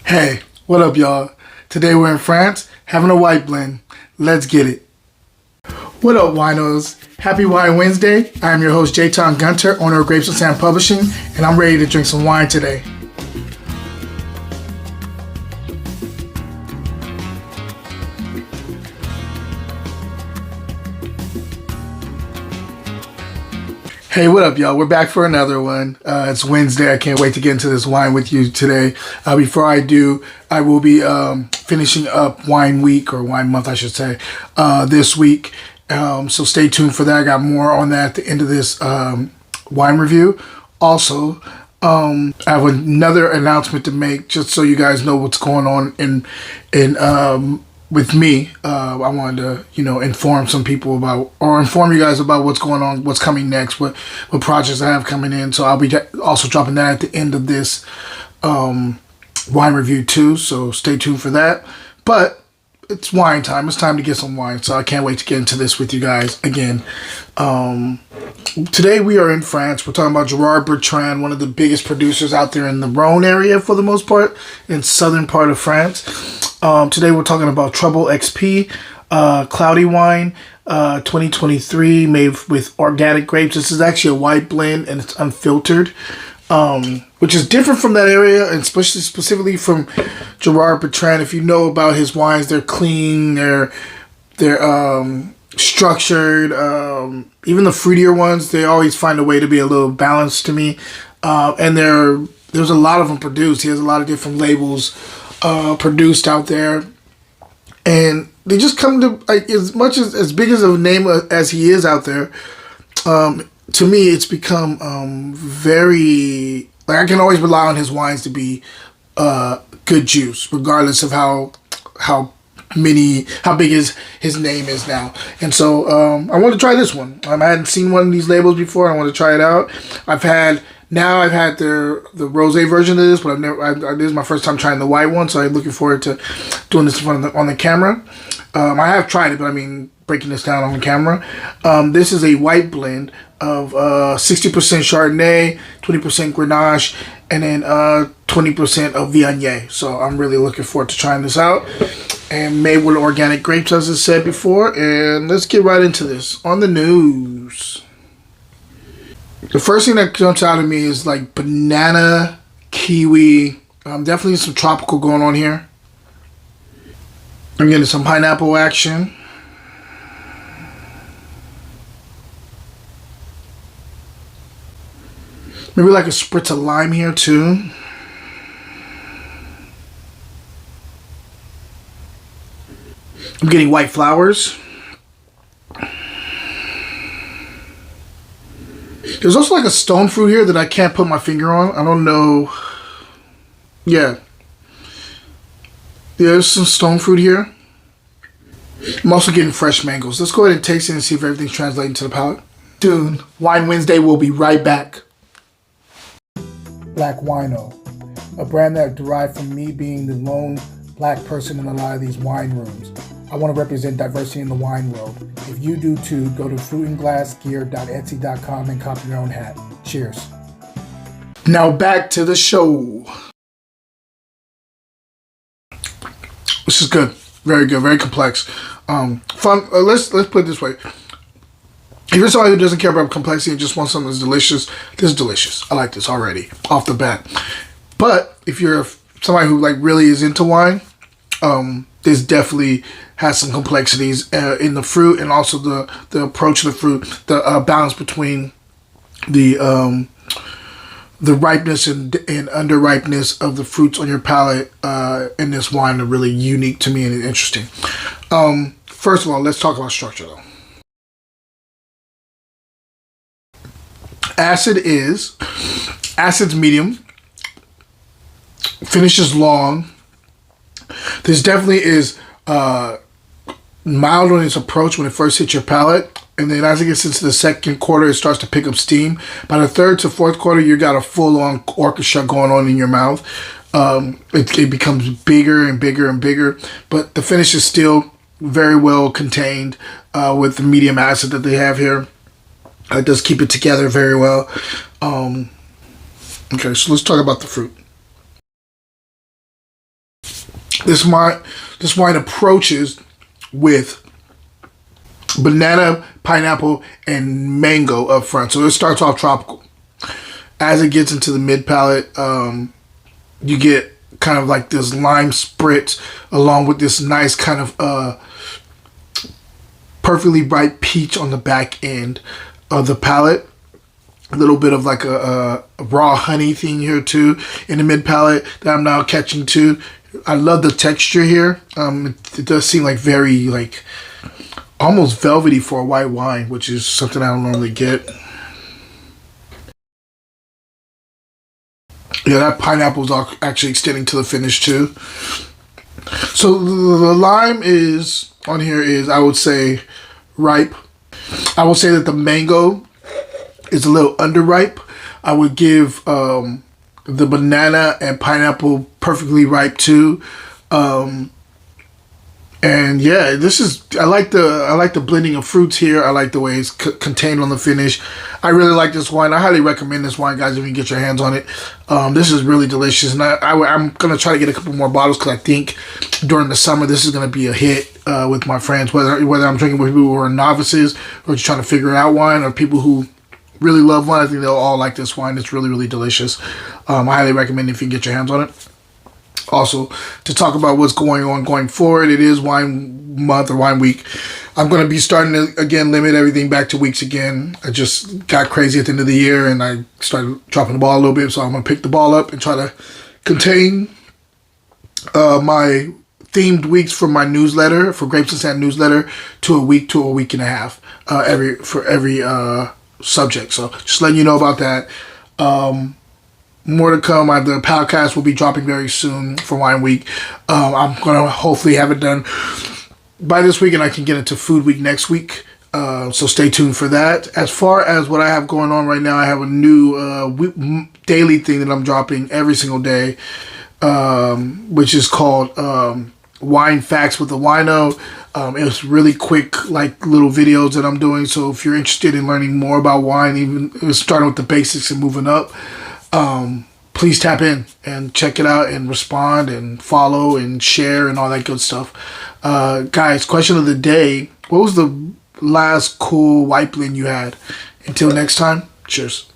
Hey, what up, y'all? Today we're in France having a white blend. Let's get it. What up, winos? Happy Wine Wednesday. I am your host, Jayton Gunter, owner of Grapes and Sand Publishing, and I'm ready to drink some wine today. Hey, what up, y'all? We're back for another one. It's Wednesday. I can't wait to get into this wine with you today. Before I do, I will be finishing up Wine Week, or Wine Month, I should say, this week. So stay tuned for that. I got more on that at the end of this wine review. Also, I have another announcement to make, just so you guys know what's going on with me. I wanted to, inform some people about, or inform you guys about what's going on, what's coming next, what projects I have coming in. So I'll be also dropping that at the end of this wine review too. So stay tuned for that. But it's wine time. It's time to get some wine. So I can't wait to get into this with you guys again. Today we are in France. We're talking about Gerard Bertrand, one of the biggest producers out there in the Rhone area for the most part, in southern part of France. Today we're talking about Trouble XP, cloudy wine, 2023, made with organic grapes. This is actually a white blend and it's unfiltered, which is different from that area, and especially specifically from Gerard Bertrand. If you know about his wines, they're clean, they're structured. Even the fruitier ones, they always find a way to be a little balanced to me. And there's a lot of them produced. He has a lot of different labels produced out there, and they just come to, like, as big as a name as he is out there. To me, it's become very, like, I can always rely on his wines to be good juice, regardless of how big his name is now. And so I want to try this one. I hadn't seen one of these labels before. I want to try it out. I've had the rosé version of this, but this is my first time trying the white one, so I'm looking forward to doing this on the camera. I have tried it, but I mean, breaking this down on the camera. This is a white blend of 60% Chardonnay, 20% Grenache, and then 20% of Viognier. So I'm really looking forward to trying this out. And made with organic grapes, as I said before. And let's get right into this. On the news, the first thing that jumps out at me is like banana, kiwi. Definitely some tropical going on here. I'm getting some pineapple action. Maybe like a spritz of lime here too. I'm getting white flowers. There's also like a stone fruit here that I can't put my finger on. I don't know. Yeah. There's some stone fruit here. I'm also getting fresh mangoes. Let's go ahead and taste it and see if everything's translating to the palate. Dude, Wine Wednesday will be right back. Black Wino, a brand that derived from me being the lone black person in a lot of these wine rooms. I want to represent diversity in the wine world. If you do too, go to fruitandglassgear.etsy.com and copy your own hat. Cheers. Now back to the show. This is good. Very good. Very complex. Fun. Let's put it this way. If you're somebody who doesn't care about complexity and just wants something that's delicious, this is delicious. I like this already off the bat. But if you're somebody who like really is into wine, this definitely has some complexities in the fruit, and also the approach of the fruit, the balance between the ripeness and underripeness of the fruits on your palate in this wine are really unique to me and interesting. First of all, let's talk about structure though. Acid's medium. Finish is long. This definitely is mild on its approach when it first hits your palate, and then as it gets into the second quarter, it starts to pick up steam. By the third to fourth quarter, you got a full-on orchestra going on in your mouth. It becomes bigger and bigger and bigger, but the finish is still very well contained with the medium acid that they have here. It does keep it together very well. Okay, so let's talk about the fruit. This wine approaches with banana, pineapple, and mango up front. So it starts off tropical. As it gets into the mid palate, you get kind of like this lime spritz along with this nice kind of perfectly ripe peach on the back end of the palate. A little bit of like a raw honey thing here too in the mid palate that I'm now catching too. I love the texture here. It does seem like very like almost velvety for a white wine, which is something I don't normally get. Yeah, that pineapple is actually extending to the finish too. So the lime is on here is, I would say, ripe. I would say that the mango is a little underripe. I would give the banana and pineapple perfectly ripe too. And yeah, this is, I like the blending of fruits here. I like the way it's contained on the finish. I really like this wine. I highly recommend this wine, guys, if you can get your hands on it. This is really delicious. And I'm going to try to get a couple more bottles because I think during the summer this is going to be a hit with my friends, whether I'm drinking with people who are novices or just trying to figure out wine, or people who really love wine. I think they'll all like this wine. It's really, really delicious. I highly recommend it if you can get your hands on it. Also, to talk about what's going on going forward, it is wine month or wine week. I'm going to be starting to, again, limit everything back to weeks again. I just got crazy at the end of the year and I started dropping the ball a little bit. So I'm going to pick the ball up and try to contain my themed weeks from my newsletter, for Grapes and Sand newsletter, to a week and a half for every subject. So just letting you know about that. More to come. The podcast will be dropping very soon for Wine Week. I'm going to hopefully have it done by this week, and I can get into Food Week next week. So stay tuned for that. As far as what I have going on right now, I have a new daily thing that I'm dropping every single day, which is called Wine Facts with the Wino. It's really quick, like little videos that I'm doing. So if you're interested in learning more about wine, even starting with the basics and moving up, please tap in and check it out and respond and follow and share and all that good stuff. Guys, question of the day: what was the last cool white blend you had? Until next time, cheers.